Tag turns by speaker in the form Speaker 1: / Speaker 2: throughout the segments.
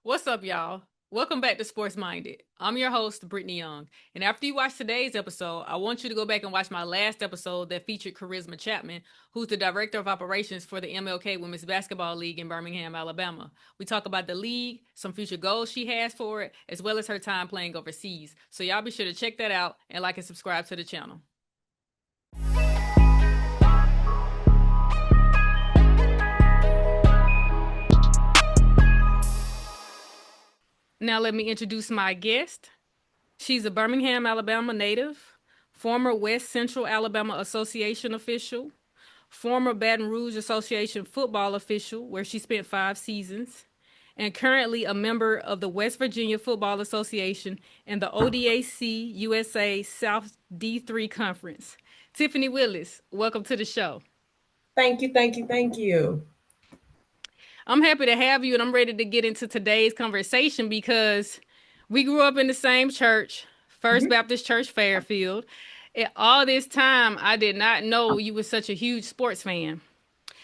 Speaker 1: What's up, y'all? Welcome back to Sports Minded. I'm your host, Brittany Young. And after you watch today's episode, I want you to go back and watch my last episode that featured Charisma Chapman, who's the director of operations for the MLK Women's Basketball League in Birmingham, Alabama. We talk about the league, some future goals she has for it, as well as her time playing overseas. So y'all be sure to check that out and like and subscribe to the channel. Now, let me introduce my guest. She's a Birmingham, Alabama native, former West Central Alabama Association official, former Baton Rouge Association football official, where she spent 5 seasons, and currently a member of the West Virginia Football Association and the ODAC USA South DIII Conference. Tiffany Willis, welcome to the show.
Speaker 2: Thank you, thank you, thank you.
Speaker 1: I'm happy to have you, and I'm ready to get into today's conversation because we grew up in the same church, First
Speaker 2: Mhm.
Speaker 1: Baptist Church Fairfield. And all this time, I did not know you were such a huge sports fan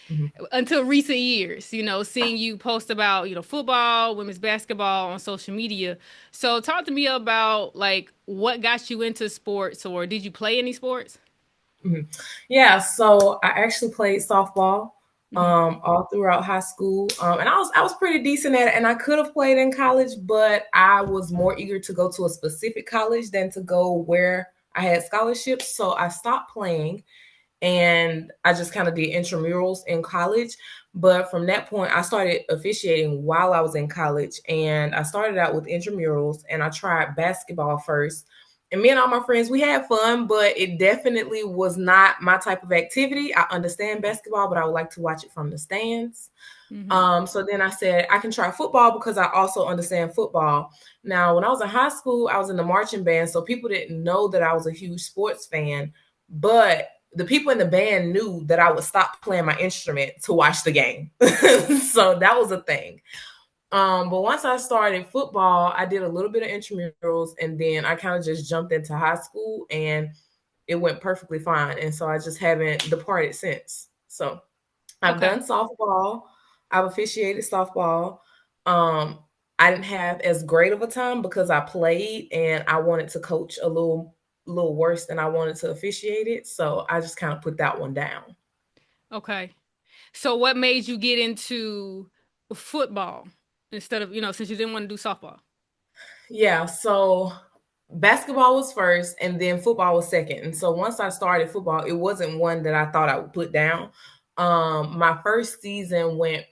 Speaker 2: Mhm.
Speaker 1: until recent years, seeing you post about, football, women's basketball on social media. So talk to me about like what got you into sports, or did you play any sports?
Speaker 2: Mhm. Yeah, so I actually played softball
Speaker 1: Mm-hmm.
Speaker 2: all throughout high school. And I was pretty decent at it, and I could have played in college, but I was more eager to go to a specific college than to go where I had scholarships. So I stopped playing and I just kind of did intramurals in college. But from that point, I started officiating while I was in college, and I started out with intramurals, and I tried basketball first. And me and all my friends, we had fun, but it definitely was not my type of activity. I understand basketball, but I would like to watch it from the stands.
Speaker 1: Mm-hmm.
Speaker 2: So then I said I can try football because I also understand football. Now, when I was in high school, I was in the marching band, so people didn't know that I was a huge sports fan, but the people in the band knew that I would stop playing my instrument to watch the game. So that was a thing. But once I started football, I did a little bit of intramurals, and then I kind of just jumped into high school, and it went perfectly fine. And so I just haven't departed since. So I've
Speaker 1: Okay.
Speaker 2: done softball. I've officiated softball. Um, I didn't have as great of a time because I played and I wanted to coach a little worse than I wanted to officiate it. So I just kind of put that one down.
Speaker 1: Okay. So what made you get into football instead of, since you didn't want to do softball?
Speaker 2: Yeah, so basketball was first and then football was second. And so once I started football, it wasn't one that I thought I would put down. My first season went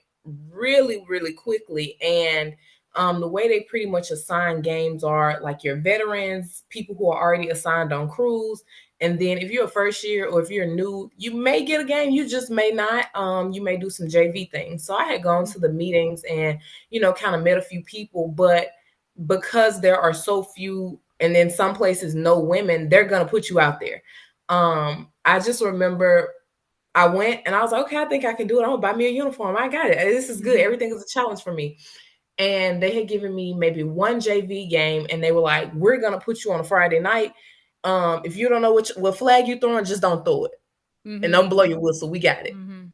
Speaker 2: really, really quickly. And the way they pretty much assign games are like your veterans, people who are already assigned on crews. And then if you're a first year or if you're new, you may get a game, you just may not. You may do some JV things. So I had gone to the meetings and, kind of met a few people, but because there are so few and in some places no women, they're gonna put you out there. I just remember I went and I was like, okay, I think I can do it. I'm gonna buy me a uniform. I got it. This is good.
Speaker 1: Mm-hmm.
Speaker 2: Everything is a challenge for me. And they had given me maybe one JV game, and they were like, we're gonna put you on a Friday night. If you don't know what flag you're throwing, just don't throw it and
Speaker 1: Mm-hmm.
Speaker 2: don't blow your whistle. We got it.
Speaker 1: Mm-hmm.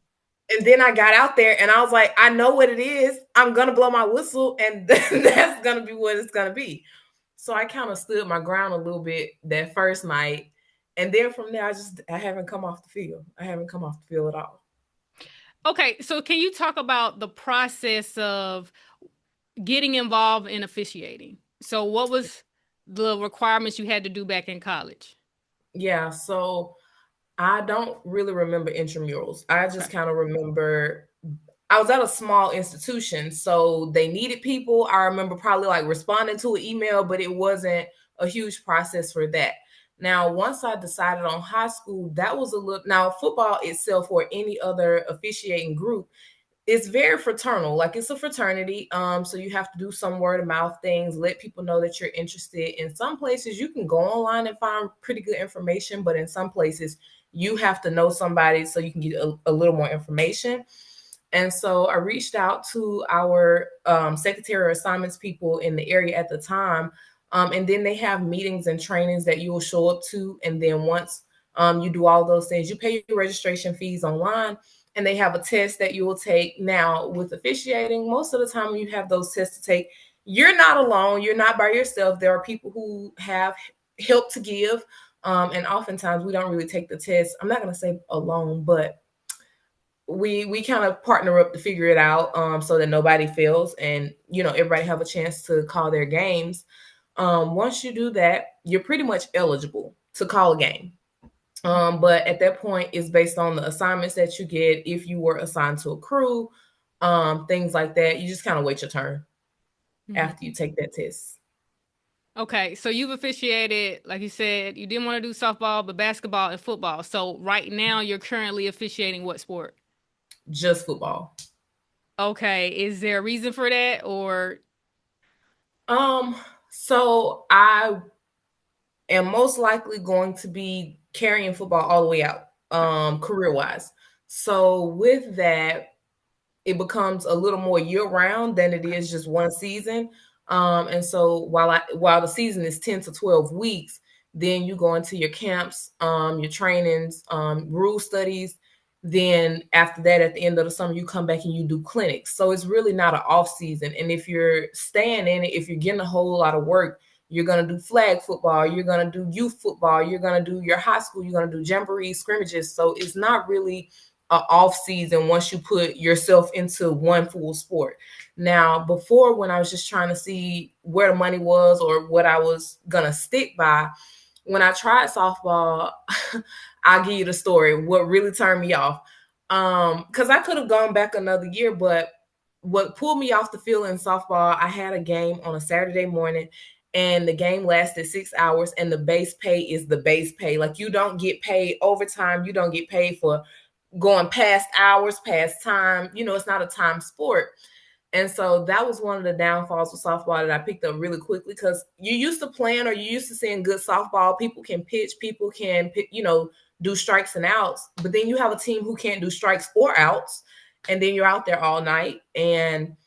Speaker 2: And then I got out there and I was like, I know what it is. I'm gonna blow my whistle, and that's gonna be what it's gonna be. So I kind of stood my ground a little bit that first night. And then from there, I haven't come off the field. I haven't come off the field at all.
Speaker 1: Okay, so can you talk about the process of getting involved in officiating? So what was the requirements you had to do back in college?
Speaker 2: Yeah, so I don't really remember intramurals. I just
Speaker 1: Okay.
Speaker 2: kind of remember I was at a small institution, so they needed people. I remember probably like responding to an email, but it wasn't a huge process for that. Now, once I decided on high school, that was a look. Now, football itself or any other officiating group, it's very fraternal. Like it's a fraternity. So you have to do some word of mouth things, let people know that you're interested. In some places, you can go online and find pretty good information, but in some places, you have to know somebody so you can get a little more information. And so I reached out to our secretary of assignments people in the area at the time. And then they have meetings and trainings that you will show up to. And then once you do all those things, you pay your registration fees online. and they have a test that you will take. Now, with officiating, most of the time when you have those tests to take, you're not alone. You're not by yourself. There are people who have help to give. And oftentimes we don't really take the test. I'm not going to say alone, but we kind of partner up to figure it out, so that nobody fails and everybody have a chance to call their games. Once you do that, you're pretty much eligible to call a game. But at that point, it's based on the assignments that you get. If you were assigned to a crew, things like that, you just kind of wait your turn after you take that test.
Speaker 1: Okay, so you've officiated, like you said, you didn't want to do softball, but basketball and football. So right now you're currently officiating what sport?
Speaker 2: Just football.
Speaker 1: Okay, is there a reason for that or
Speaker 2: So I am most likely going to be carrying football all the way out, career wise. So with that, it becomes a little more year round than it is just one season. And so while the season is 10 to 12 weeks, then you go into your camps, your trainings, rule studies. Then after that, at the end of the summer, you come back and you do clinics. So it's really not an off season. And if you're staying in it, if you're getting a whole lot of work, you're going to do flag football, you're going to do youth football, you're going to do your high school, you're going to do jamboree scrimmages. So it's not really off season once you put yourself into one full sport. Now, before, when I was just trying to see where the money was or what I was gonna stick by, when I tried softball, I'll give you the story. What really turned me off, because I could have gone back another year, but what pulled me off the field in softball, I had a game on a Saturday morning, and the game lasted 6 hours, and the base pay is the base pay. Like, you don't get paid overtime, you don't get paid for going past hours, past time. It's not a time sport. And so that was one of the downfalls with softball that I picked up really quickly, because you used to playing, or you used to seeing good softball. People can pitch, people can, do strikes and outs. But then you have a team who can't do strikes or outs, and then you're out there all night. And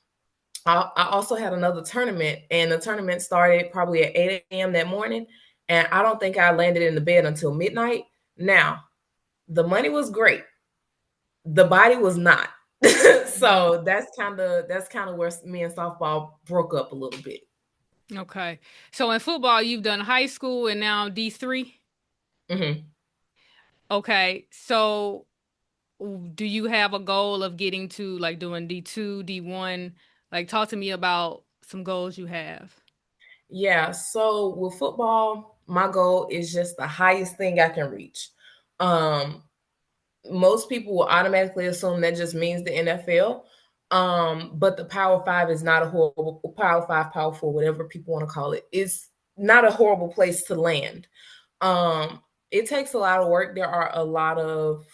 Speaker 2: I also had another tournament, and the tournament started probably at 8 a.m. that morning. And I don't think I landed in the bed until midnight. Now, the money was great. The body was not. So that's kind of where me and softball broke up a little bit.
Speaker 1: okay. So in football you've done high school and now D3?
Speaker 2: Hmm.
Speaker 1: Okay. So do you have a goal of getting to like doing D2, D1? Like talk to me about some goals you have.
Speaker 2: Yeah. So with football, my goal is just the highest thing I can reach. Um, Most people will automatically assume that just means the NFL. But the Power Five is not a horrible Power Five, Power Four, whatever people want to call it. It's not a horrible place to land. It takes a lot of work. There are a lot of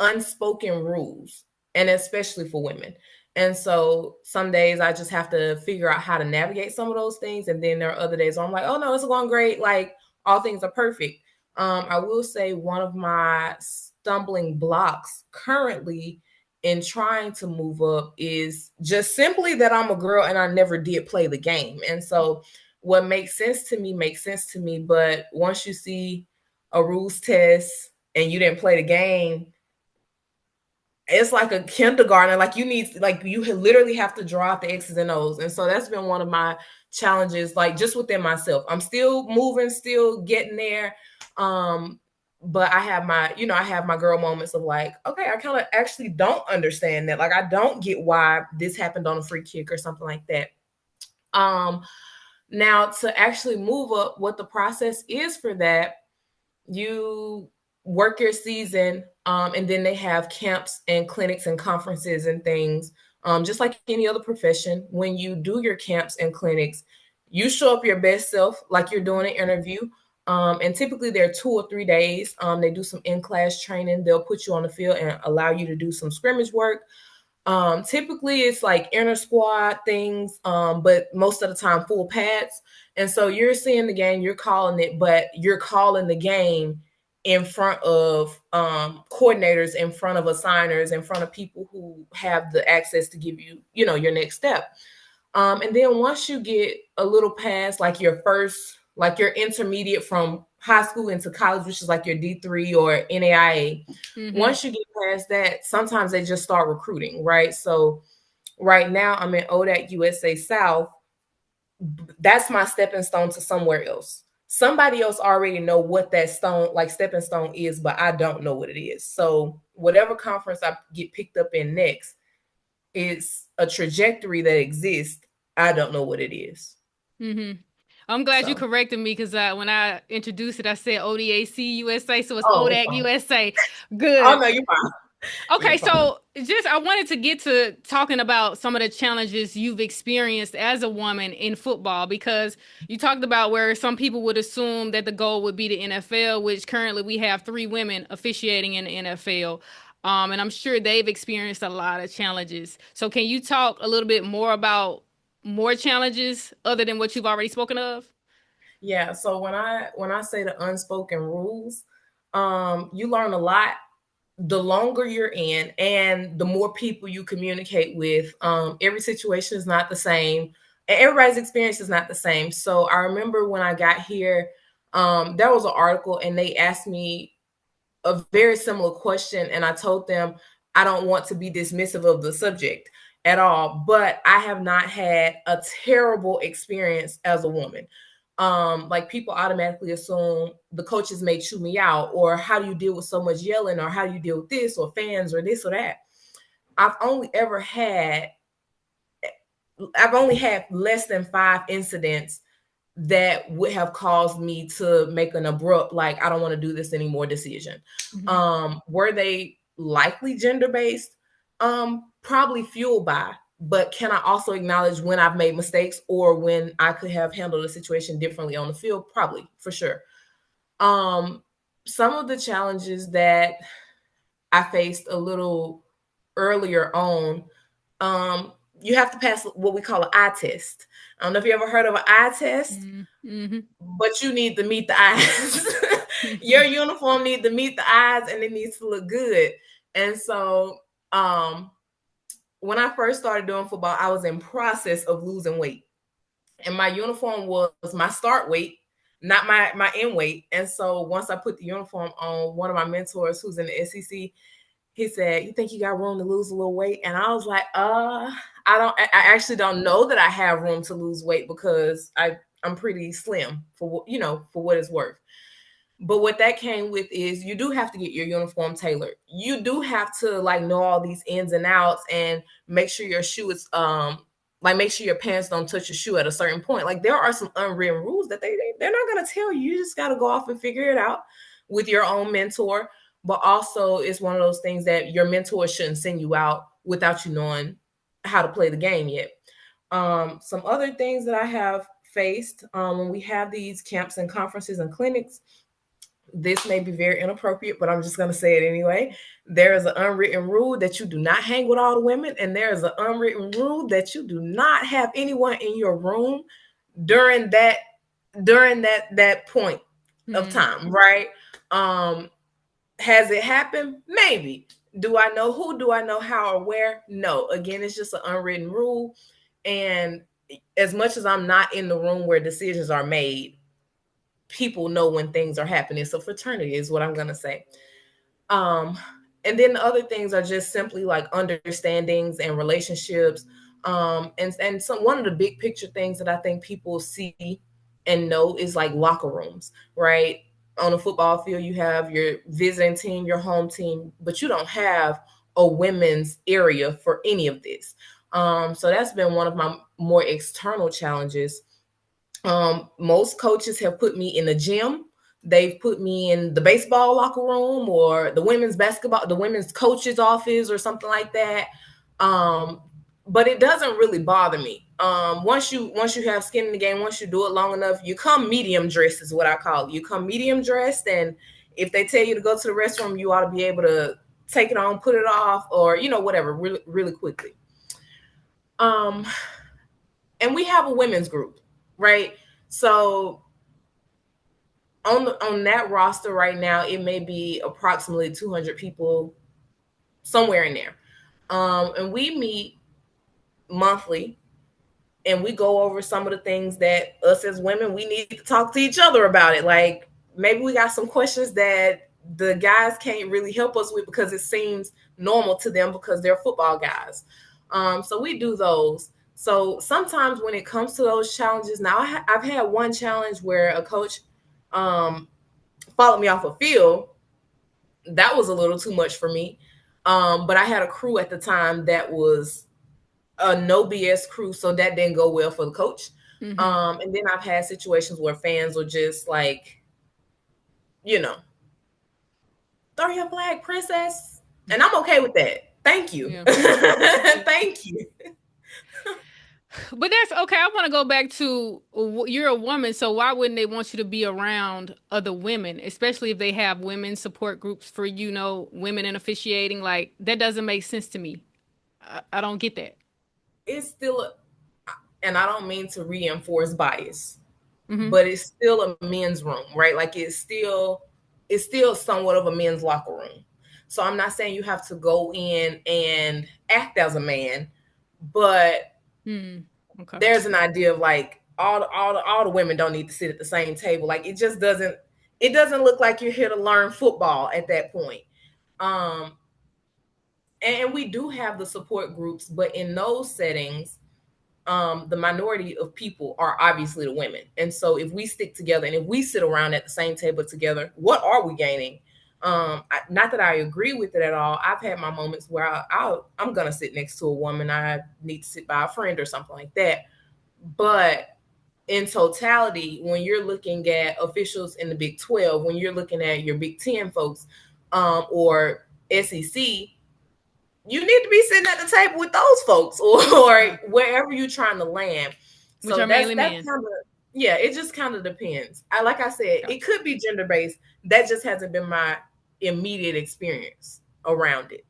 Speaker 2: unspoken rules, and especially for women. And so some days I just have to figure out how to navigate some of those things. And then there are other days where I'm like, oh no, it's going great. Like, all things are perfect. I will say one of my stumbling blocks currently in trying to move up is just simply that I'm a girl and I never did play the game. And so what makes sense to me makes sense to me. But once you see a rules test and you didn't play the game, it's like a kindergarten. Like, you literally have to draw out the X's and O's. And so that's been one of my challenges, like just within myself. I'm still moving, still getting there. But I have my girl moments of like, okay, I kind of actually don't understand that. Like, I don't get why this happened on a free kick or something like that. Now, to actually move up, what the process is for that, you work your season, and then they have camps and clinics and conferences and things, just like any other profession. When you do your camps and clinics, you show up your best self like you're doing an interview. And typically they're 2 or 3 days. They do some in-class training. They'll put you on the field and allow you to do some scrimmage work. Typically it's like inner squad things, but most of the time full pads. And so you're seeing the game, you're calling it, but you're calling the game in front of coordinators, in front of assigners, in front of people who have the access to give you, your next step. And then once you get a little past like your first like your intermediate from high school into college, which is like your D3 or NAIA. Once you get past that, sometimes they just start recruiting, right? So right now I'm in ODAC USA South. That's my stepping stone to somewhere else. Somebody else already know what that stone, like stepping stone is, but I don't know what it is. So whatever conference I get picked up in next is a trajectory that exists. I don't know what it is.
Speaker 1: I'm glad you
Speaker 2: So,
Speaker 1: corrected me because when I introduced it, I said ODAC USA, so it's
Speaker 2: oh, it's
Speaker 1: ODAC
Speaker 2: fine.
Speaker 1: USA.
Speaker 2: Oh
Speaker 1: Good.
Speaker 2: no, you're fine. You're
Speaker 1: Okay,
Speaker 2: fine.
Speaker 1: so just I wanted to get to talking about some of the challenges you've experienced as a woman in football because you talked about where some people would assume that the goal would be the NFL, which currently we have 3 women officiating in the NFL. And I'm sure they've experienced a lot of challenges. So can you talk a little bit more about more challenges other than what you've already spoken of?
Speaker 2: Yeah. So when I say the unspoken rules, you learn a lot the longer you're in and the more people you communicate with. Every situation is not the same, and everybody's experience is not the same. So I remember when I got here, there was an article and they asked me a very similar question, and I told them I don't want to be dismissive of the subject at all, but I have not had a terrible experience as a woman. Like people automatically assume the coaches may chew me out, or how do you deal with so much yelling, or how do you deal with this, or fans, or this or that. I've only ever had I've only had less than 5 incidents that would have caused me to make an abrupt, like, I don't want to do this anymore decision. Were they likely gender based? Probably fueled by, but can I also acknowledge when I've made mistakes or when I could have handled a situation differently on the field? Probably, for sure. Um, some of the challenges that I faced a little earlier on, you have to pass what we call an eye test. I don't know if you ever heard of an eye test,
Speaker 1: Mm-hmm.
Speaker 2: but you need to meet the eyes. Your uniform needs to meet the eyes and it needs to look good. And so when I first started doing football, I was in process of losing weight. And my uniform was my start weight, not my end weight. And so once I put the uniform on, one of my mentors who's in the SEC, he said, "You think you got room to lose a little weight?" And I was like, I actually don't know that I have room to lose weight because I'm pretty slim for for what it's worth. But what that came with is you do have to get your uniform tailored. You do have to like know all these ins and outs and make sure your shoe is like make sure your pants don't touch your shoe at a certain point. Like there are some unwritten rules that they're not gonna tell you. You just gotta go off and figure it out with your own mentor. But also it's one of those things that your mentor shouldn't send you out without you knowing how to play the game yet. Some other things that I have faced when we have these camps and conferences and clinics, this may be very inappropriate, but I'm just going to say it anyway. There is an unwritten rule that you do not hang with all the women, and there is an unwritten rule that you do not have anyone in your room during that point of time, right? Has it happened? Maybe. Do I know who? Do I know how or where? No. Again, it's just an unwritten rule. And as much as I'm not in the room where decisions are made, people know when things are happening. So fraternity is what I'm gonna say. Um, and then the other things are just simply like understandings and relationships. And some one of the big picture things that I think people see and know is like locker rooms, right? On a football field, you have your visiting team, your home team, but you don't have a women's area for any of this. So that's been one of my more external challenges. Most coaches have put me in the gym. They've put me in the baseball locker room or the women's basketball, the women's coach's office or something like that. Um, but it doesn't really bother me. Once you have skin in the game, once you do it long enough, you come medium dressed is what I call it. You come medium dressed, and if they tell you to go to the restroom, you ought to be able to take it on, put it off, or whatever, really, really quickly. Um, and we have a women's group, right? So on that roster right now, it may be approximately 200 people, somewhere in there. And we meet monthly. and we go over some of the things that us as women, we need to talk to each other about it. Like maybe we got some questions that the guys can't really help us with because it seems normal to them because they're football guys. So we do those. So sometimes when it comes to those challenges, now I've had one challenge where a coach followed me off a field. That was a little too much for me. But I had a crew at the time that was a no BS crew, so that didn't go well for the coach. And then I've had situations where fans were just like, you know, throw your flag, princess. And I'm okay with that. Thank you.
Speaker 1: Yeah.
Speaker 2: Thank you.
Speaker 1: But that's okay. I want to go back to you're a woman, so why wouldn't they want you to be around other women, especially if they have women support groups for, women in officiating? Like, that doesn't make sense to me. I don't get that.
Speaker 2: It's still, and I don't mean to reinforce bias,
Speaker 1: Mm-hmm.
Speaker 2: but it's still a men's room, right? Like it's still somewhat of a men's locker room. So I'm not saying you have to go in and act as a man, but
Speaker 1: Okay.
Speaker 2: there's an idea of like all the women don't need to sit at the same table. Like it doesn't look like you're here to learn football at that point. And we do have the support groups, but in those settings, the minority of people are obviously the women. And so if we stick together and if we sit around at the same table together, what are we gaining? Not that I agree with it at all. I've had my moments where I'm going to sit next to a woman. I need to sit by a friend or something like that. But in totality, when you're looking at officials in the Big 12, when you're looking at your Big 10 folks or SEC, you need to be sitting at the table with those folks or wherever you're trying to land.
Speaker 1: Which
Speaker 2: So
Speaker 1: are
Speaker 2: that's
Speaker 1: mainly
Speaker 2: kind
Speaker 1: men.
Speaker 2: of, yeah, it just kind of depends. Like I said, it could be gender based. That just hasn't been my immediate experience around it.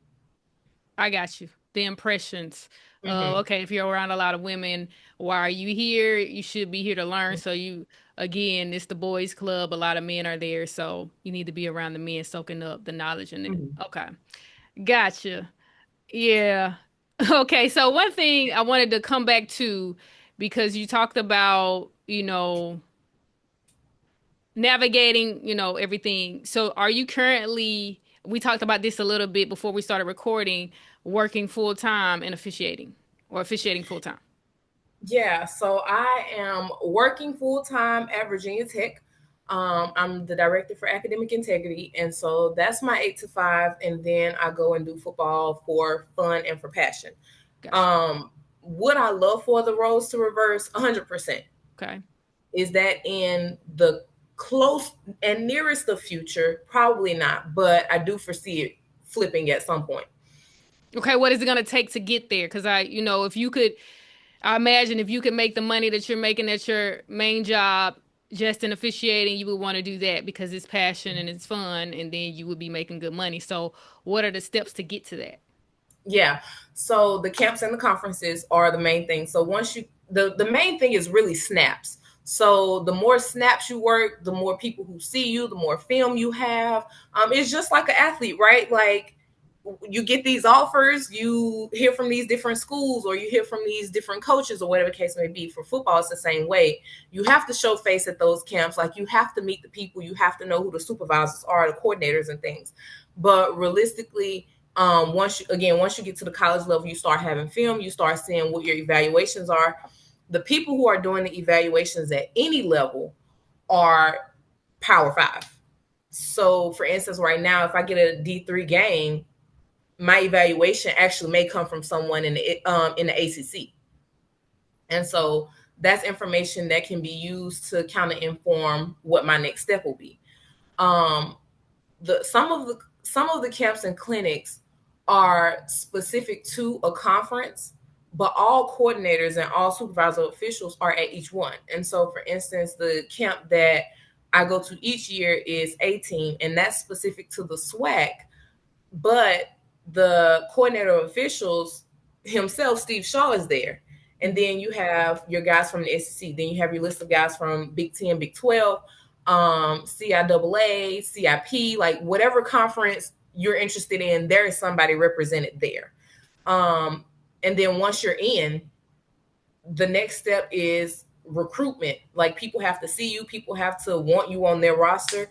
Speaker 1: I got you. The impressions.
Speaker 2: Mm-hmm.
Speaker 1: Okay, if you're around a lot of women, why are you here? You should be here to learn. So again, it's the boys' club. A lot of men are there, so you need to be around the men, soaking up the knowledge in it.
Speaker 2: Mm-hmm.
Speaker 1: Okay, gotcha. Yeah. Okay, so one thing I wanted to come back to, because you talked about, navigating, everything. So are you currently, we talked about this a little bit before we started recording, working full time and officiating or officiating full time?
Speaker 2: Yeah, so I am working full time at Virginia Tech. I'm the director for academic integrity, and so that's my 8 to 5. And then I go and do football for fun and for passion.
Speaker 1: Gotcha.
Speaker 2: Would I love for the roles to reverse? 100%.
Speaker 1: Okay.
Speaker 2: Is that in the close and nearest of future? Probably not, but I do foresee it flipping at some point.
Speaker 1: Okay, what is it going to take to get there? Because if you could, I imagine if you could make the money that you're making at your main job just in officiating, you would want to do that because it's passion and it's fun, and then you would be making good money. So, what are the steps to get to that?
Speaker 2: Yeah. So the camps and the conferences are the main thing. So once the main thing is really snaps. So the more snaps you work, the more people who see you, the more film you have. It's just like an athlete, right? Like you get these offers, you hear from these different schools or you hear from these different coaches or whatever the case may be. For football, it's the same way. You have to show face at those camps. Like you have to meet the people. You have to know who the supervisors are, the coordinators and things. But realistically, once you get to the college level, you start having film, you start seeing what your evaluations are. The people who are doing the evaluations at any level are Power 5. So for instance, right now, if I get a D3 game, my evaluation actually may come from someone in the ACC. And so that's information that can be used to kind of inform what my next step will be. Some of the camps and clinics are specific to a conference, but all coordinators and all supervisor officials are at each one. And so, for instance, the camp that I go to each year is A-team, and that's specific to the SWAC. But the coordinator of officials himself, Steve Shaw, is there. And then you have your guys from the SEC. Then you have your list of guys from Big 10, Big 12, CIAA, CIP, like whatever conference you're interested in, there is somebody represented there. And then once you're in, the next step is recruitment. Like, people have to see you, people have to want you on their roster.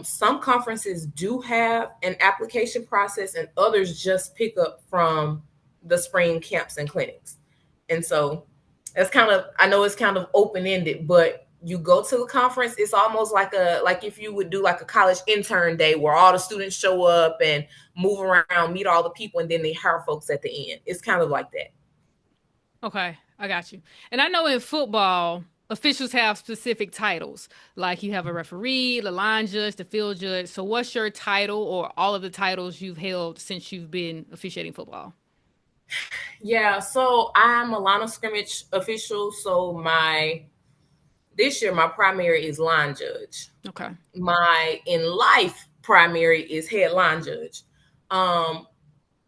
Speaker 2: Some conferences do have an application process, and others just pick up from the spring camps and clinics. And so that's kind of, I know it's kind of open ended, but you go to the conference, it's almost like if you would do like a college intern day where all the students show up and move around, meet all the people, and then they hire folks at the end. It's kind of like that.
Speaker 1: Okay, I got you. And I know in football, officials have specific titles. Like you have a referee, the line judge, the field judge. So what's your title or all of the titles you've held since you've been officiating football?
Speaker 2: Yeah, so I'm a line of scrimmage official. So this year my primary is line judge.
Speaker 1: Okay.
Speaker 2: My in life primary is head line judge. Um,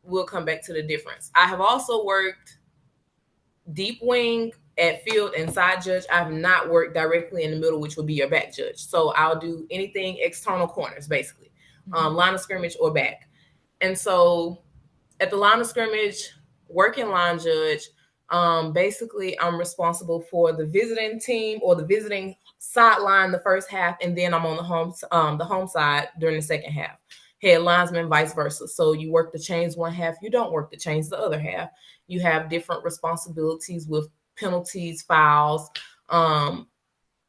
Speaker 2: we'll come back to the difference. I have also worked deep wing at field and side judge. I have not worked directly in the middle, which would be your back judge. So I'll do anything external corners, basically, line of scrimmage or back. And so at the line of scrimmage, working line judge, basically I'm responsible for the visiting team or the visiting sideline the first half, and then I'm on the home side during the second half. Head linesman, vice versa. So you work the chains one half, you don't work the chains the other half. You have different responsibilities with penalties, fouls, and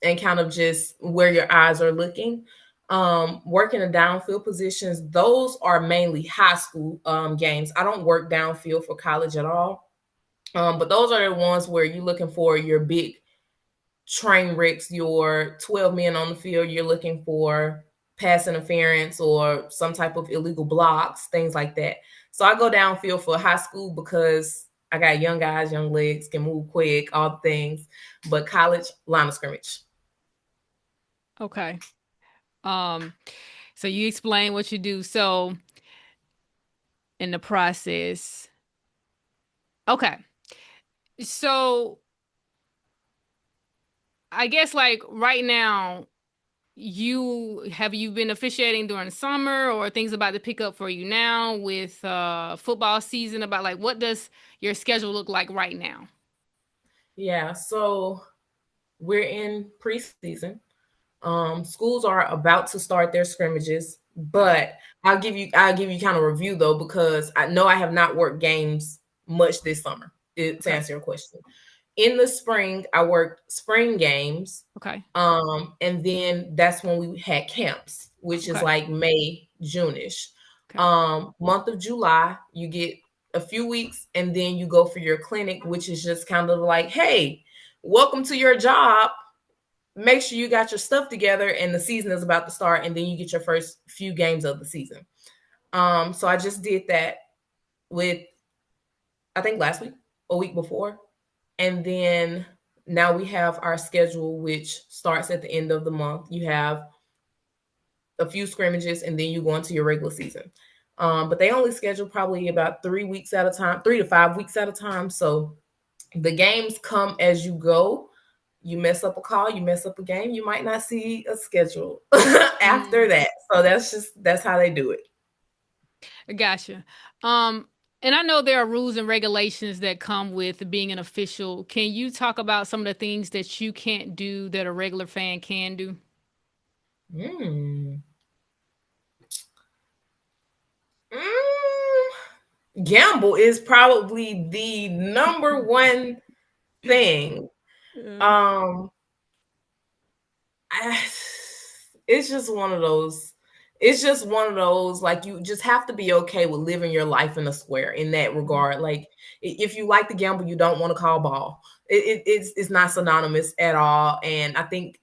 Speaker 2: kind of just where your eyes are looking. Working the downfield positions, those are mainly high school games. I don't work downfield for college at all. But those are the ones where you're looking for your big train wrecks, your 12 men on the field. You're looking for pass interference or some type of illegal blocks, things like that. So I go downfield for high school because I got young guys, young legs, can move quick, all the things. But college, line of scrimmage.
Speaker 1: Okay. Um, so you explain what you do. So in the process, okay. So I guess like right now, you been officiating during the summer or things about to pick up for you now with football season? About like what does your schedule look like right now?
Speaker 2: Yeah, so we're in preseason. Schools are about to start their scrimmages,
Speaker 1: Okay.
Speaker 2: but I'll give you kind of review though, because I know I have not worked games much this summer, to
Speaker 1: Okay.
Speaker 2: answer your question. In the spring, I worked spring games.
Speaker 1: Okay.
Speaker 2: And then that's when we had camps, which is
Speaker 1: Okay.
Speaker 2: like May, June-ish.
Speaker 1: Okay.
Speaker 2: Month of July, you get a few weeks, and then you go for your clinic, which is just kind of like, hey, welcome to your job. Make sure you got your stuff together, and the season is about to start, and then you get your first few games of the season. So I just did that with, I think, last week, a week before. And then now we have our schedule, which starts at the end of the month. You have a few scrimmages, and then you go into your regular season. But they only schedule probably about 3 weeks at a time, 3 to 5 weeks at a time. So the games come as you go. You mess up a call, you mess up a game, you might not see a schedule after
Speaker 1: Mm,
Speaker 2: that. So that's how they do it.
Speaker 1: gotcha. Um, and I know there are rules and regulations that come with being an official. Can you talk about some of the things that you can't do that a regular fan can do?
Speaker 2: Mm. Gamble is probably the number one thing.
Speaker 1: Yeah.
Speaker 2: Um, I, it's just one of those. It's just one of those, like, you just have to be okay with living your life in a square in that regard. Like, if you like to gamble, you don't want to call ball. It's not synonymous at all. And I think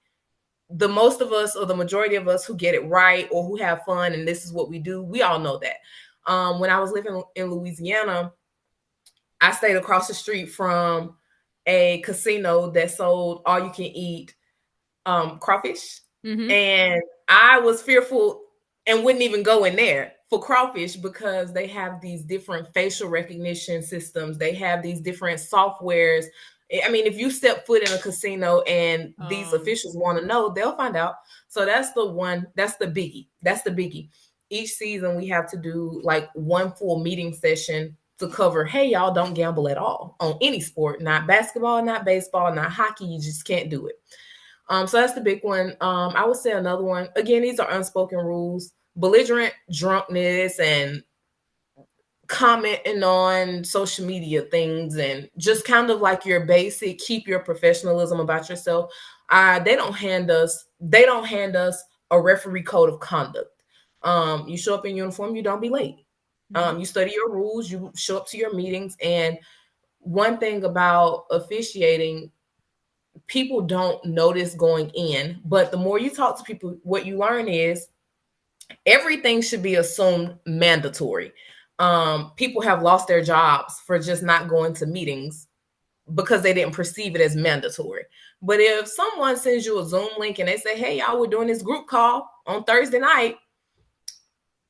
Speaker 2: the most of us, or the majority of us who get it right or who have fun and this is what we do, we all know that. When I was living in Louisiana, I stayed across the street from a casino that sold all you can eat crawfish.
Speaker 1: Mm-hmm.
Speaker 2: And I was fearful and wouldn't even go in there for crawfish because they have these different facial recognition systems. They have these different softwares. I mean, if you step foot in a casino and these officials want to know, they'll find out. So that's the one, that's the biggie. Each season we have to do like one full meeting session to cover, hey, y'all don't gamble at all on any sport, not basketball, not baseball, not hockey. You just can't do it. So that's the big one. I would say another one, again, these are unspoken rules: belligerent drunkenness and commenting on social media things, and just kind of like your basic keep your professionalism about yourself. They don't hand us a referee code of conduct. You show up in uniform, you don't be late. You study your rules, you show up to your meetings. And one thing about officiating, people don't notice going in, but the more you talk to people, what you learn is everything should be assumed mandatory. People have lost their jobs for just not going to meetings because they didn't perceive it as mandatory. But if someone sends you a Zoom link and they say, hey, y'all, we're doing this group call on Thursday night,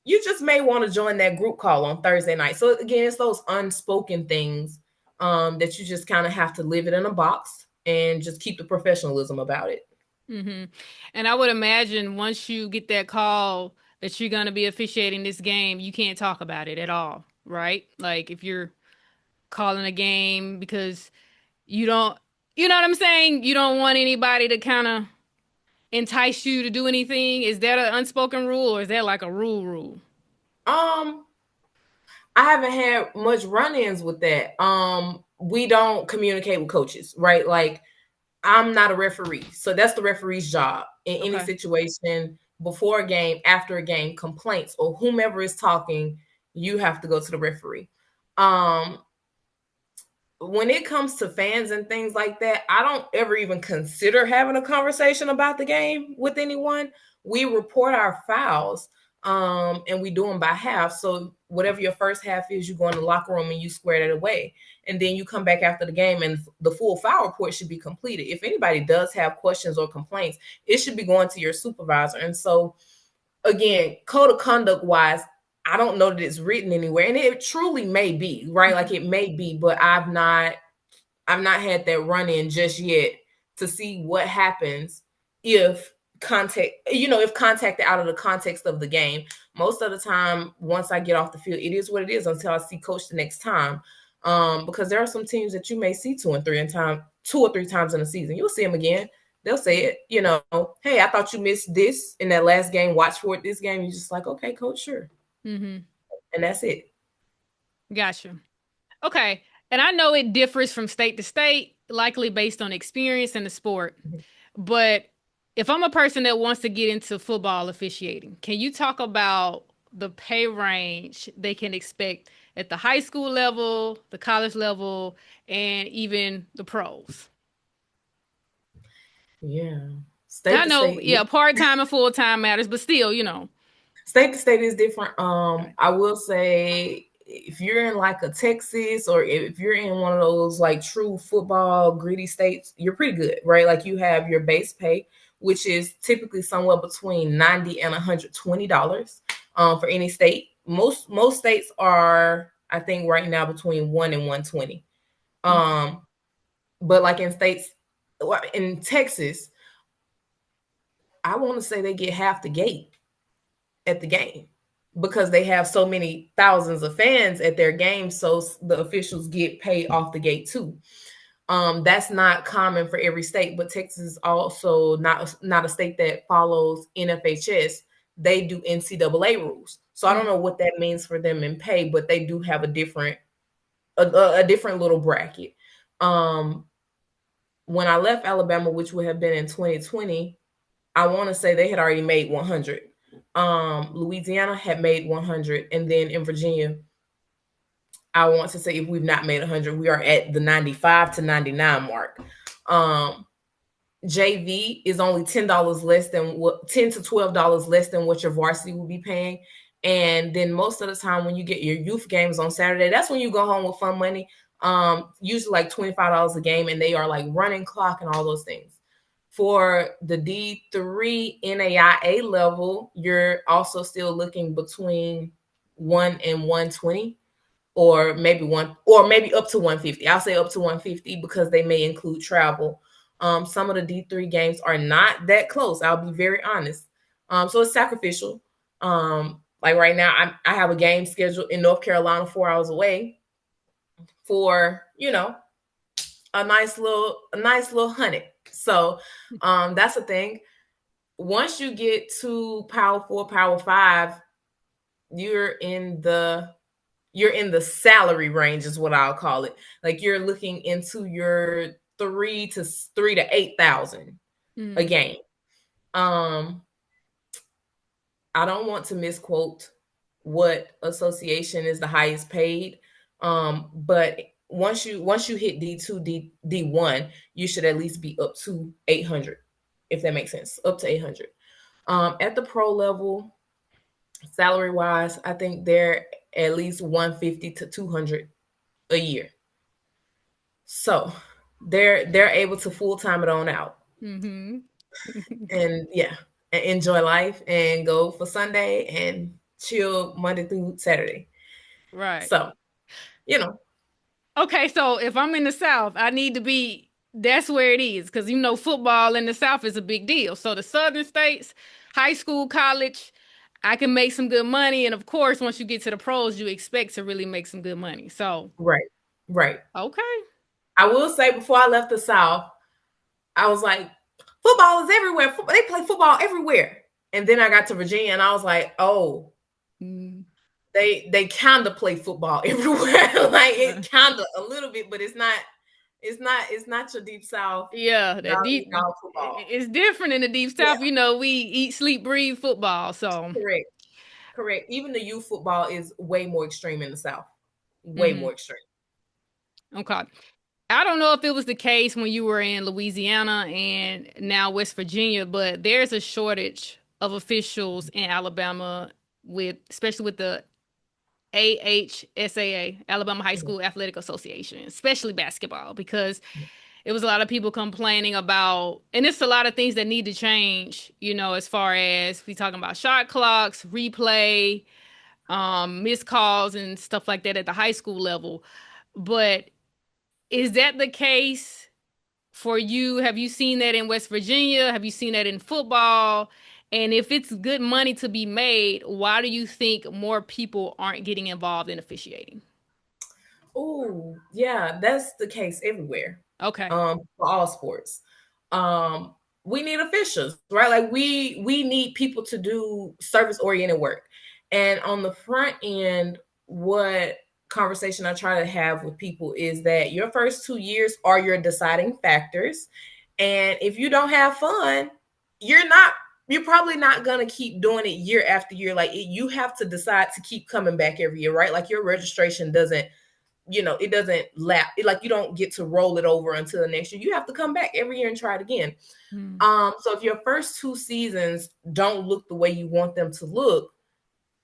Speaker 2: you just may want to join that group call on Thursday night. So again, it's those unspoken things that you just kind of have to live it in a box and just keep the professionalism about it.
Speaker 1: Mm-hmm. And I would imagine once you get that call that you're going to be officiating this game, you can't talk about it at all, right? Like if you're calling a game because you don't, you know what I'm saying? You don't want anybody to kind of entice you to do anything. Is that an unspoken rule, or is that like a rule?
Speaker 2: Um, I haven't had much run-ins with that. We don't communicate with coaches, right? Like I'm not a referee, so that's the referee's job in any
Speaker 1: Okay.
Speaker 2: situation. Before a game, after a game, complaints or whomever is talking, you have to go to the referee. Um, when it comes to fans and things like that, I don't ever even consider having a conversation about the game with anyone. We report our fouls, and we do them by half. So whatever your first half is, you go in the locker room and you square that away. And then you come back after the game and the full foul report should be completed. If anybody does have questions or complaints, it should be going to your supervisor. And so again, code of conduct wise, I don't know that it's written anywhere, and it truly may be, right? Like it may be, but I've not had that run in just yet to see what happens if if contacted out of the context of the game. Most of the time, once I get off the field, it is what it is until I see coach the next time. Because there are some teams that you may see two or three times in a season. You'll see them again. They'll say it, hey, I thought you missed this in that last game. Watch for it this game. You're just like, okay, coach, sure.
Speaker 1: Mm-hmm.
Speaker 2: And that's it.
Speaker 1: Gotcha. Okay. And I know it differs from state to state, likely based on experience in the sport. But if I'm a person that wants to get into football officiating, can you talk about the pay range they can expect at the high school level, the college level, and even the pros?
Speaker 2: Yeah.
Speaker 1: And
Speaker 2: State
Speaker 1: I
Speaker 2: to
Speaker 1: know,
Speaker 2: state.
Speaker 1: yeah, part time and full time matters, but still.
Speaker 2: State to state is different.
Speaker 1: Okay.
Speaker 2: I will say if you're in like a Texas or if you're in one of those like true football gritty states, you're pretty good, right? Like you have your base pay, which is typically somewhere between $90 and $120 for any state. Most states are, I think, right now between 1 and 120. But like in Texas, I want to say they get half the gate at the game because they have so many thousands of fans at their games. So the officials get paid off the gate too. That's not common for every state, but Texas is also not a state that follows NFHS. They do NCAA rules. So I don't know what that means for them in pay, but they do have a different little bracket. When I left Alabama, which would have been in 2020, I want to say they had already made 100. Louisiana had made 100, and then in Virginia, I want to say if we've not made 100, we are at the 95 to 99 mark. JV is only $10 less than what $10 to $12 less than what your varsity will be paying. And then most of the time when you get your youth games on Saturday, that's when you go home with fun money. Usually like $25 a game, and they are like running clock and all those things. For the D3 NAIA level, you're also still looking between 1 and 120, or maybe up to 150. I'll say up to 150 because they may include travel. Some of the D3 games are not that close. I'll be very honest. So it's sacrificial. Like right now, I have a game scheduled in North Carolina 4 hours away. for, a nice little 100. So that's the thing. Once you get to Power 4, Power 5, you're in the salary range is what I'll call it. Like you're looking into your 3 to 8,000 a game. I don't want to misquote what association is the highest paid. But once you hit D2, D1, you should at least be up to 800, if that makes sense. Up to 800. At the pro level, salary wise, I think they're at least 150 to 200 a year. So they're able to full time it on out.
Speaker 1: Mm-hmm.
Speaker 2: And yeah, and enjoy life and go for Sunday and chill Monday through Saturday.
Speaker 1: Right.
Speaker 2: So, you know,
Speaker 1: Okay, so if I'm in the South, I need to be, that's where it is, because football in the South is a big deal. So the Southern states, high school, college, I can make some good money. And of course, once you get to the pros, you expect to really make some good money. So,
Speaker 2: right, right.
Speaker 1: okay.
Speaker 2: I will say before I left the South, I was like, football is everywhere. They play football everywhere. And then I got to Virginia and I was like, oh, they kind of play football everywhere. Like it kind of a little bit, but it's not your deep South.
Speaker 1: Yeah, that deep,
Speaker 2: Football.
Speaker 1: it's different in the deep South.
Speaker 2: Yeah.
Speaker 1: We eat, sleep, breathe football. So,
Speaker 2: Correct. Even the youth football is way more extreme in the South. Way more extreme.
Speaker 1: okay. I don't know if it was the case when you were in Louisiana and now West Virginia, but there's a shortage of officials in Alabama especially with the AHSAA, Alabama High School Athletic Association, especially basketball, because it was a lot of people complaining about, and it's a lot of things that need to change, as far as we talking about shot clocks, replay, missed calls and stuff like that at the high school level. But is that the case for you? Have you seen that in West Virginia? Have you seen that in football? And if it's good money to be made, why do you think more people aren't getting involved in officiating?
Speaker 2: Oh, yeah, that's the case everywhere.
Speaker 1: Okay.
Speaker 2: For all sports. We need officials, right? Like we need people to do service oriented work. And on the front end, what conversation I try to have with people is that your first 2 years are your deciding factors. And if you don't have fun, you're probably not going to keep doing it year after year. Like you have to decide to keep coming back every year, right? Like your registration doesn't, it doesn't lap. Like you don't get to roll it over until the next year. You have to come back every year and try it again. So if your first 2 seasons don't look the way you want them to look,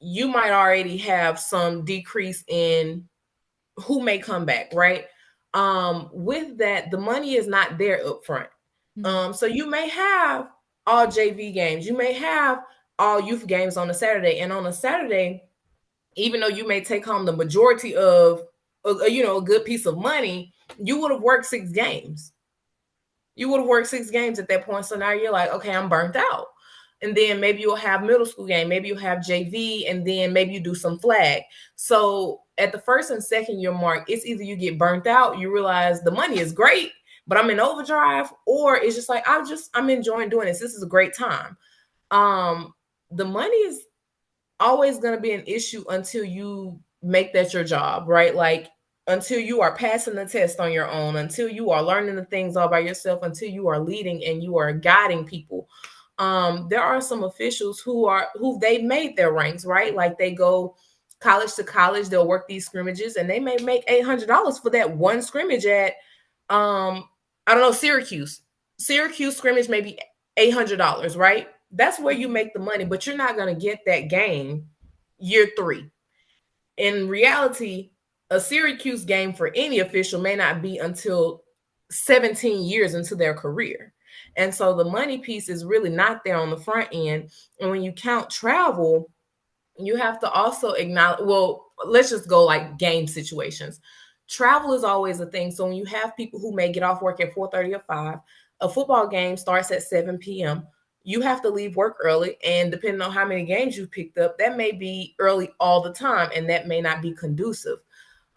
Speaker 2: you might already have some decrease in who may come back, right? With that, the money is not there up front. So you may have all JV games, you may have all youth games on a Saturday, and on a Saturday, even though you may take home the majority of a good piece of money, you would have worked 6 games. You would have worked 6 games at that point. So now you're like, okay, I'm burnt out. And then maybe you'll have middle school game, maybe you'll have JV, and then maybe you do some flag. So at the first and second year mark, it's either you get burnt out, you realize the money is great, but I'm in overdrive, or it's just like I'm enjoying doing this. This is a great time. The money is always going to be an issue until you make that your job, right? Like until you are passing the test on your own, until you are learning the things all by yourself, until you are leading and you are guiding people. There are some officials who they've made their ranks, right? Like they go college to college, they'll work these scrimmages and they may make $800 for that one scrimmage at I don't know, Syracuse scrimmage, maybe $800, right? That's where you make the money, but you're not going to get that game year 3. In reality, a Syracuse game for any official may not be until 17 years into their career. And so the money piece is really not there on the front end. And when you count travel, you have to also acknowledge, well, let's just go like game situations. Travel is always a thing. So when you have people who may get off work at 4:30 or 5, a football game starts at 7 p.m. You have to leave work early. And depending on how many games you picked up, that may be early all the time. And that may not be conducive.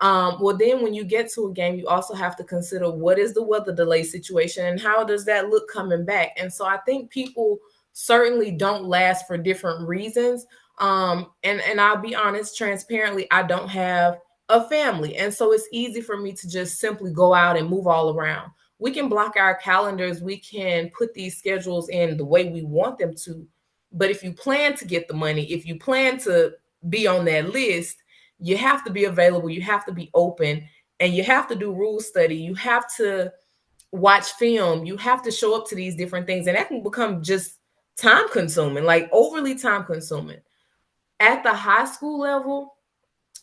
Speaker 2: Well, then when you get to a game, you also have to consider what is the weather delay situation and how does that look coming back. And so I think people certainly don't last for different reasons. And I'll be honest, transparently, I don't have a family. And so it's easy for me to just simply go out and move all around. We can block our calendars, we can put these schedules in the way we want them to. But if you plan to get the money, if you plan to be on that list, you have to be available, you have to be open, and you have to do rule study, you have to watch film, you have to show up to these different things, and that can become just time consuming, like overly time consuming. At the high school level,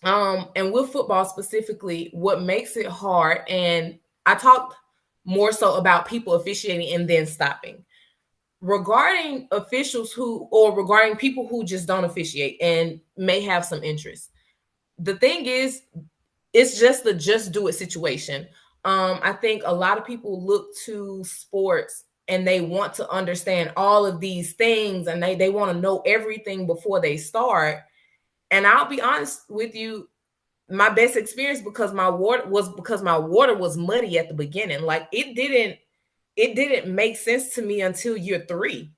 Speaker 2: and with football specifically, what makes it hard, and I talked more so about people officiating and then stopping. Regarding officials who, or regarding people who just don't officiate and may have some interest, the thing is, it's just the just do it situation. I think a lot of people look to sports and they want to understand all of these things and they want to know everything before they start. And I'll be honest with you, my best experience because my water was muddy at the beginning. Like it didn't make sense to me until year 3.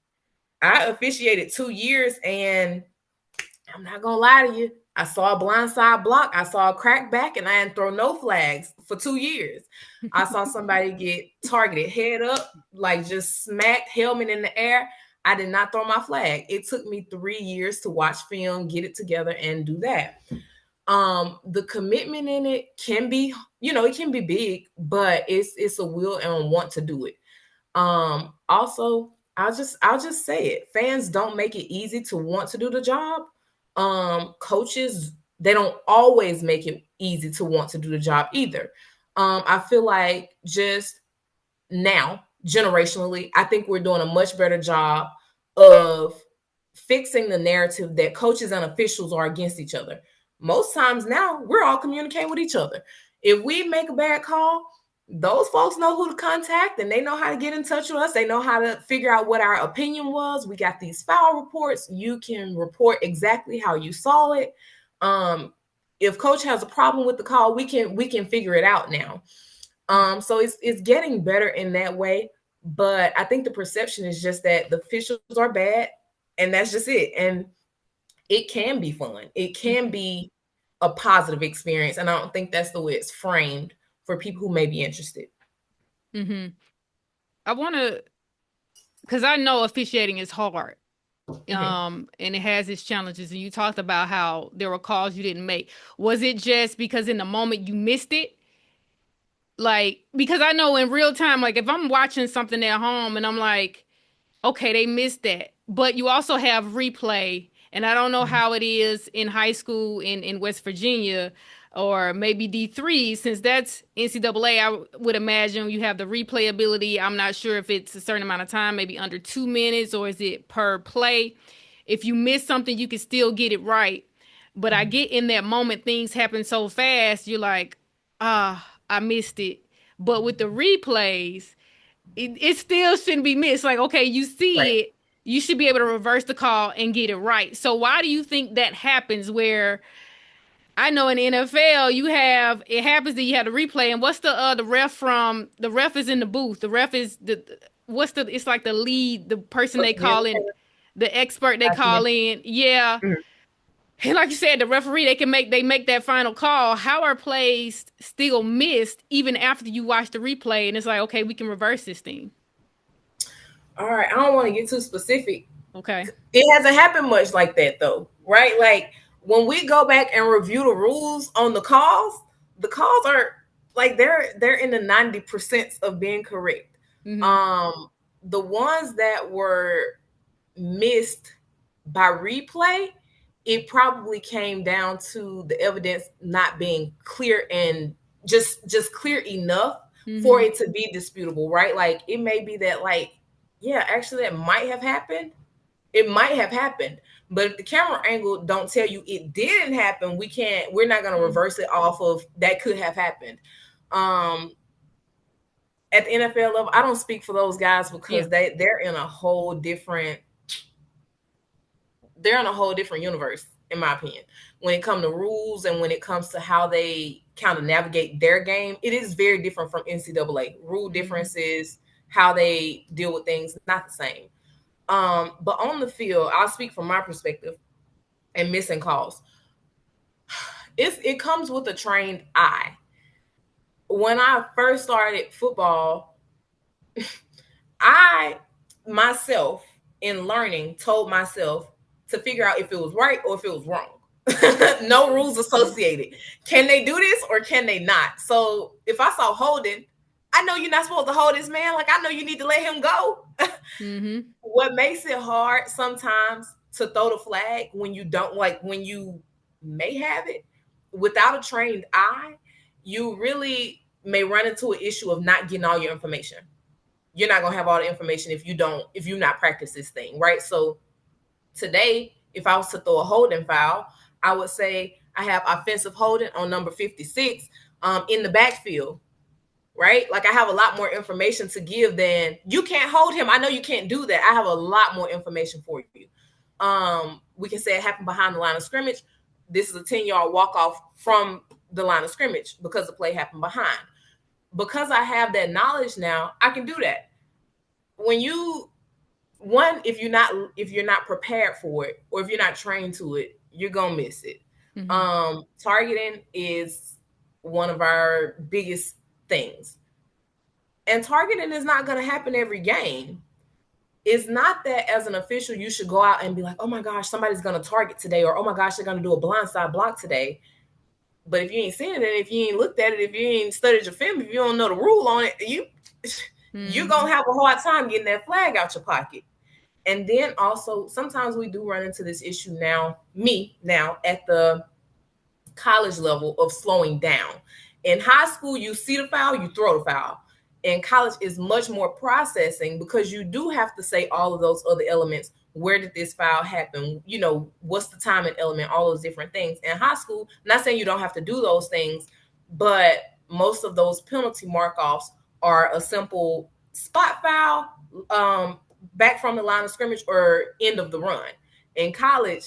Speaker 2: I officiated 2 years, and I'm not gonna lie to you, I saw a blindside block, I saw a crack back, and I didn't throw no flags for 2 years. I saw somebody get targeted head up, like just smacked, helmet in the air. I did not throw my flag. It took me 3 years to watch film, get it together, and do that. The commitment in it can be, it can be big, but it's a will and a want to do it. Also, I'll just say it. Fans don't make it easy to want to do the job. Coaches, they don't always make it easy to want to do the job either. I feel like just now, generationally, I think we're doing a much better job of fixing the narrative that coaches and officials are against each other. Most times now, we're all communicating with each other. If we make a bad call, those folks know who to contact and they know how to get in touch with us. They know how to figure out what our opinion was. We got these foul reports. You can report exactly how you saw it. If coach has a problem with the call, we can figure it out now. So it's getting better in that way. But I think the perception is just that the officials are bad, and that's just it. And it can be fun. It can be a positive experience. And I don't think that's the way it's framed for people who may be interested.
Speaker 1: Mm-hmm. I want to, because I know officiating is hard. And it has its challenges. And you talked about how there were calls you didn't make. Was it just because in the moment you missed it? Like, because I know in real time, like if I'm watching something at home and I'm like, okay, they missed that. But you also have replay. And I don't know how it is in high school in West Virginia or maybe D3, since that's NCAA. I would imagine you have the replayability. I'm not sure if it's a certain amount of time, maybe under 2 minutes, or is it per play? If you miss something, you can still get it right. But I get in that moment, things happen so fast, you're like, I missed it. But with the replays, it still shouldn't be missed. Like, okay, you
Speaker 2: Right.
Speaker 1: see it, you should be able to reverse the call and get it right. So why do you think that happens where I know in the NFL it happens that you have the replay, and what's the ref from, the ref is in the booth. The ref is it's like the lead, the person
Speaker 2: The
Speaker 1: they call in,
Speaker 2: communicator.
Speaker 1: the expert they call in. Yeah.
Speaker 2: Mhm.
Speaker 1: And like you said, the referee, they make that final call. How are plays still missed even after you watch the replay and it's like, okay, we can reverse this thing.
Speaker 2: All right. I don't want to get too specific.
Speaker 1: Okay.
Speaker 2: It hasn't happened much like that though, right? Like when we go back and review the rules on the calls are like they're in the 90% of being correct.
Speaker 1: Mm-hmm.
Speaker 2: The ones that were missed by replay, it probably came down to the evidence not being clear and just clear enough for
Speaker 1: Mm-hmm.
Speaker 2: it to be disputable, right? Like it may be that like, yeah, actually that might have happened. It might have happened. But if the camera angle don't tell you it didn't happen, we're not gonna reverse it off of that could have happened. At the NFL level, I don't speak for those guys
Speaker 1: Yeah.
Speaker 2: because they're in a whole different universe, in my opinion, when it comes to rules and when it comes to how they kind of navigate their game, it is very different from NCAA. Rule differences, how they deal with things, not the same. But on the field, I'll speak from my perspective and missing calls. It comes with a trained eye. When I first started football, I myself in learning told myself to figure out if it was right or if it was wrong. No rules associated. Can they do this or can they not? So if I saw holding, I know you're not supposed to hold this man. Like, I know you need to let him go. What makes it hard sometimes to throw the flag when you don't, like, when you may have it without a trained eye, you really may run into an issue of not getting all your information. You're not gonna have all the information if you not practice this thing, right? So today, if I was to throw a holding foul, I would say I have offensive holding on number 56 in the backfield, right? Like, I have a lot more information to give than you can't hold him. I know you can't do that. I have a lot more information for you. We can say it happened behind the line of scrimmage. This is a 10-yard walk-off from the line of scrimmage because the play happened behind. Because I have that knowledge now, I can do that. When if you're not prepared for it, or if you're not trained to it, you're gonna miss it. Targeting is one of our biggest things. And targeting is not gonna happen every game. It's not that as an official, you should go out and be like, oh my gosh, somebody's gonna target today, or oh my gosh, they're gonna do a blindside block today. But if you ain't seen it, if you ain't looked at it, if you ain't studied your film, if you don't know the rule on it, you're going to have a hard time getting that flag out your pocket. And then also, sometimes we do run into this issue now at the college level of slowing down. In high school, you see the foul, you throw the foul. In college, is much more processing because you do have to say all of those other elements. Where did this foul happen? What's the timing element? All those different things. In high school, not saying you don't have to do those things, but most of those penalty mark-offs are a simple spot foul, back from the line of scrimmage, or end of the run. In college,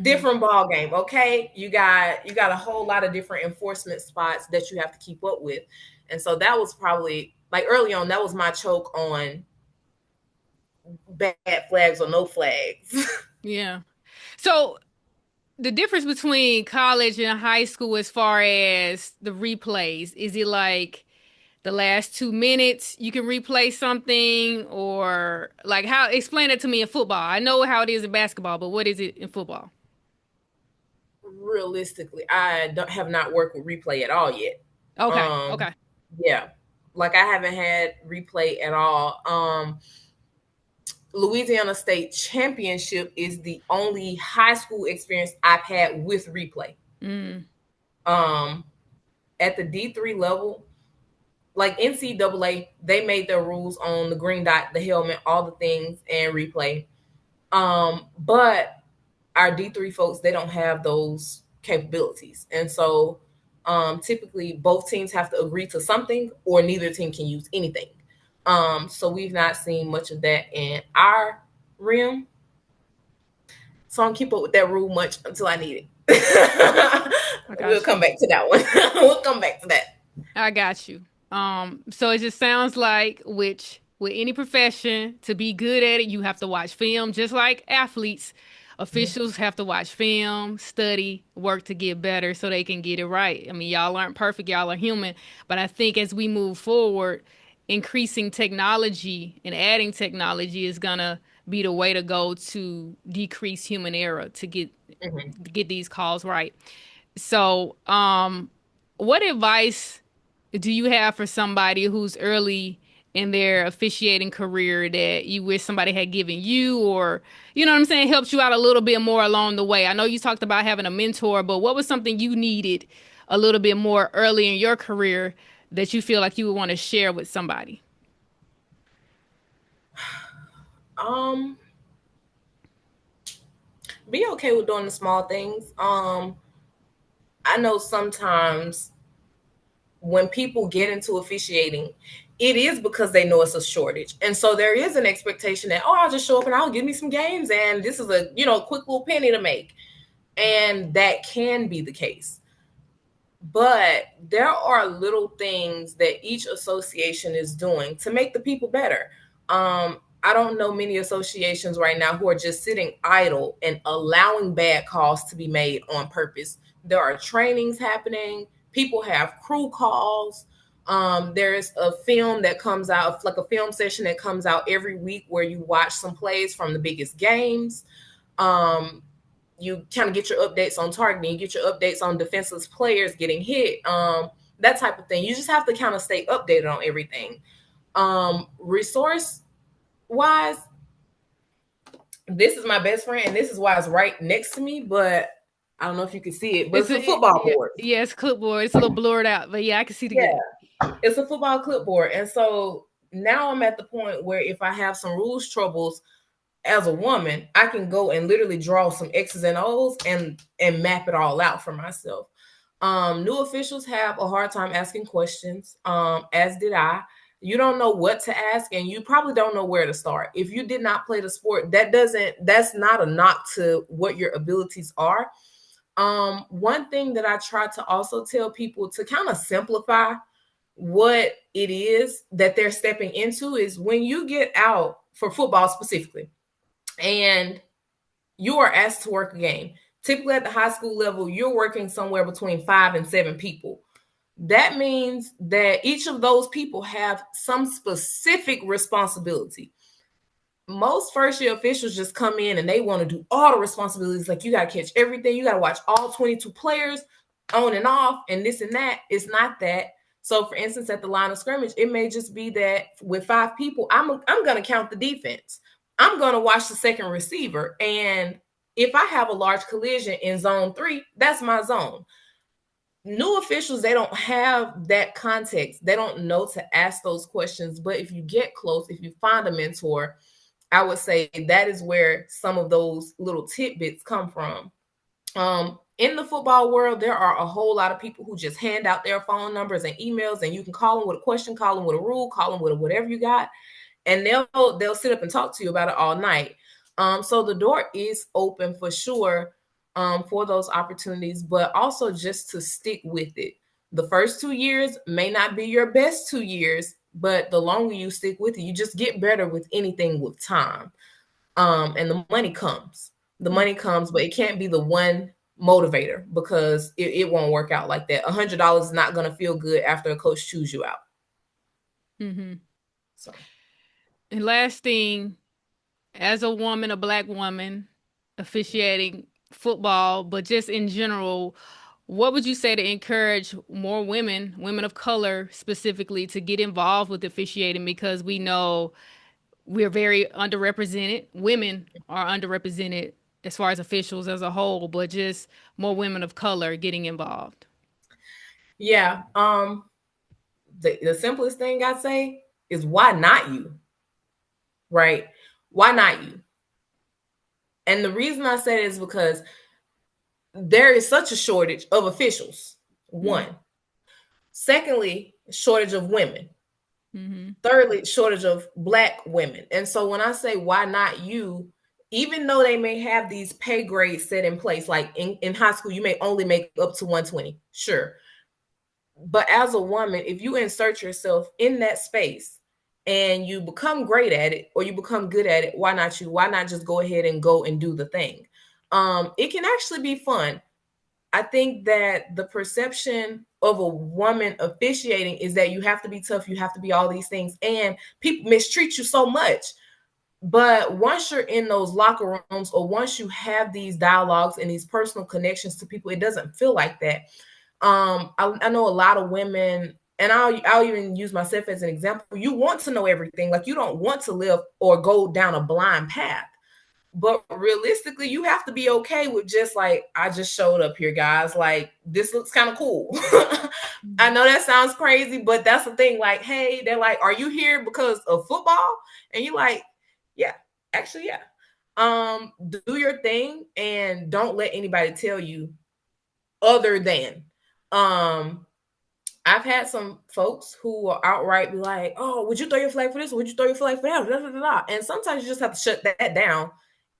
Speaker 2: different ball game. Okay, you got a whole lot of different enforcement spots that you have to keep up with, and so that was probably, like, early on, that was my choke on bad flags or no flags.
Speaker 1: Yeah. So the difference between college and high school as far as the replays, is it like the last 2 minutes you can replay something, or like, how, explain it to me in football? I know how it is in basketball, but what is it in football?
Speaker 2: Realistically, I have not worked with replay at all yet.
Speaker 1: Okay.
Speaker 2: Yeah. Like, I haven't had replay at all. Louisiana State Championship is the only high school experience I've had with replay. At the D3 level, like NCAA, they made their rules on the green dot, the helmet, all the things, and replay. But our D3 folks, they don't have those capabilities. And so typically both teams have to agree to something, or neither team can use anything. So we've not seen much of that in our realm. So I don't keep up with that rule much until I need it. We'll come back to that one. We'll come back to that.
Speaker 1: I got you. So it just sounds like, which with any profession, to be good at it, you have to watch film, just like athletes. Officials have to watch film, study, work to get better so they can get it right. I mean, y'all aren't perfect, y'all are human. But I think as we move forward, increasing technology and adding technology is gonna be the way to go to decrease human error to get these calls right. So, what advice do you have for somebody who's early in their officiating career that you wish somebody had given you, or, you know what I'm saying, helped you out a little bit more along the way? I know you talked about having a mentor, but what was something you needed a little bit more early in your career that you feel like you would want to share with somebody?
Speaker 2: Be okay with doing the small things. I know sometimes when people get into officiating, it is because they know it's a shortage. And so there is an expectation that, oh, I'll just show up and I'll give me some games, and this is a, quick little penny to make. And that can be the case. But there are little things that each association is doing to make the people better. I don't know many associations right now who are just sitting idle and allowing bad calls to be made on purpose. There are trainings happening, people have crew calls. There's a film that comes out, like a film session that comes out every week where you watch some plays from the biggest games. Um, you kind of get your updates on targeting, you get your updates on defenseless players getting hit, that type of thing. You just have to kind of stay updated on everything. Resource wise, this is my best friend, and this is why it's right next to me, but I don't know if you can see it, but it's a football board.
Speaker 1: Yeah, it's clipboard. It's a little blurred out, but yeah, I can see the
Speaker 2: Yeah,
Speaker 1: gift.
Speaker 2: it's a football clipboard. And so now I'm at the point where if I have some rules troubles as a woman, I can go and literally draw some X's and O's and map it all out for myself. New officials have a hard time asking questions, as did I. You don't know what to ask, and you probably don't know where to start. If you did not play the sport, that's not a knock to what your abilities are. One thing that I try to also tell people to kind of simplify what it is that they're stepping into is when you get out for football specifically and you are asked to work a game. Typically at the high school level, you're working somewhere between 5 and 7 people. That means that each of those people have some specific responsibility. Most first year officials just come in and they want to do all the responsibilities. Like, you got to catch everything, you got to watch all 22 players on and off, and this and that. It's not that. So, for instance, at the line of scrimmage, it may just be that with 5 people, I'm going to count the defense. I'm going to watch the second receiver. And if I have a large collision in zone 3, that's my zone. New officials, they don't have that context. They don't know to ask those questions. But if you get close, if you find a mentor, I would say that is where some of those little tidbits come from. In the football world, there are a whole lot of people who just hand out their phone numbers and emails, and you can call them with a question, call them with a rule, call them with whatever you got, and they'll sit up and talk to you about it all night. So the door is open for sure, for those opportunities, but also just to stick with it. The first 2 years may not be your best 2 years, but the longer you stick with it, you just get better with anything with time. And the money comes. The money comes, but it can't be the one motivator because it won't work out like that. $100 is not going to feel good after a coach chews you out.
Speaker 1: Mm-hmm.
Speaker 2: So,
Speaker 1: And last thing, as a woman, a black woman, officiating football, but just in general, what would you say to encourage more women, women of color specifically, to get involved with officiating? Because we know we're very underrepresented. Women are underrepresented as far as officials as a whole, but just more women of color getting involved.
Speaker 2: yeah. The simplest thing I'd say is, why not you? Right? Why not you? And the reason I say it is because there is such a shortage of officials. One.
Speaker 1: Mm-hmm.
Speaker 2: Secondly, shortage of women.
Speaker 1: Mm-hmm.
Speaker 2: Thirdly, shortage of black women. And so when I say why not you, even though they may have these pay grades set in place, like in high school, you may only make up to 120. Sure. But as a woman, if you insert yourself in that space and you become great at it or you become good at it, why not you? Why not just go ahead and go and do the thing? It can actually be fun. I think that the perception of a woman officiating is that you have to be tough, you have to be all these things, and people mistreat you so much. But once you're in those locker rooms, or once you have these dialogues and these personal connections to people, it doesn't feel like that. I know a lot of women, and I'll even use myself as an example. You want to know everything, like you don't want to live or go down a blind path. But realistically, you have to be okay with just like, I just showed up here, guys. Like, this looks kind of cool. I know that sounds crazy, but that's the thing. Like, hey, they're like, are you here because of football? And you're like, yeah, actually, yeah. Do your thing and don't let anybody tell you other than. I've had some folks who will outright be like, oh, would you throw your flag for this? Would you throw your flag for that? Blah, blah, blah, blah. And sometimes you just have to shut that down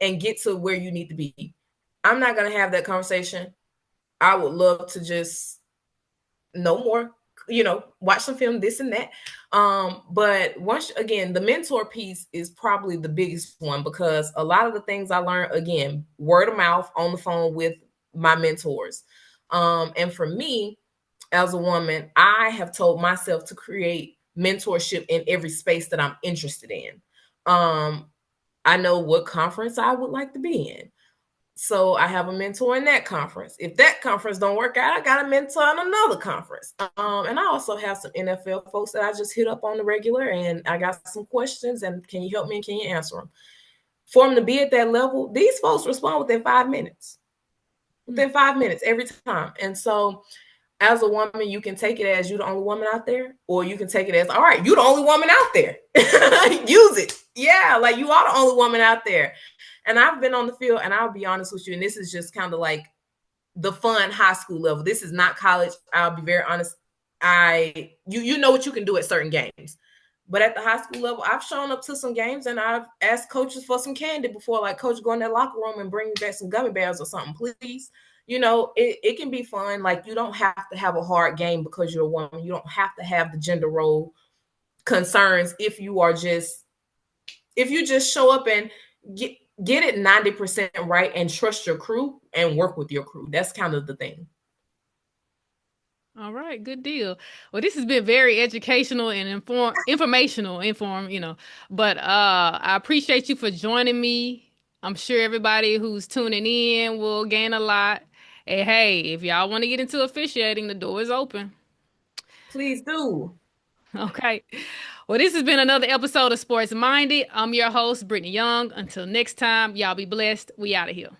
Speaker 2: and get to where you need to be. I'm not going to have that conversation. I would love to just no more, watch some film, this and that. But once again, the mentor piece is probably the biggest one, because a lot of the things I learned, again, word of mouth, on the phone with my mentors. And for me, as a woman, I have told myself to create mentorship in every space that I'm interested in. I know what conference I would like to be in, so I have a mentor in that conference. If that conference don't work out, I got a mentor in another conference. And I also have some NFL folks that I just hit up on the regular, and I got some questions, and can you help me and can you answer them? For them to be at that level, these folks respond within 5 minutes. Within 5 minutes every time. And so as a woman, you can take it as you're the only woman out there, or you can take it as, all right, you're the only woman out there. Use it. Yeah, like you are the only woman out there. And I've been on the field, and I'll be honest with you, and this is just kind of like the fun high school level. This is not college. I'll be very honest. You know what you can do at certain games. But at the high school level, I've shown up to some games and I've asked coaches for some candy before, like, coach, go in that locker room and bring me back some gummy bears or something, please. It can be fun. Like, you don't have to have a hard game because you're a woman. You don't have to have the gender role concerns if you just show up and get it 90% right and trust your crew and work with your crew. That's kind of the thing.
Speaker 1: All right, good deal. Well, this has been very educational and informational, But I appreciate you for joining me. I'm sure everybody who's tuning in will gain a lot. And hey, if y'all want to get into officiating, the door is open.
Speaker 2: Please do.
Speaker 1: Okay. Well, this has been another episode of Sports Minded. I'm your host, Brittany Young. Until next time, y'all be blessed. We out of here.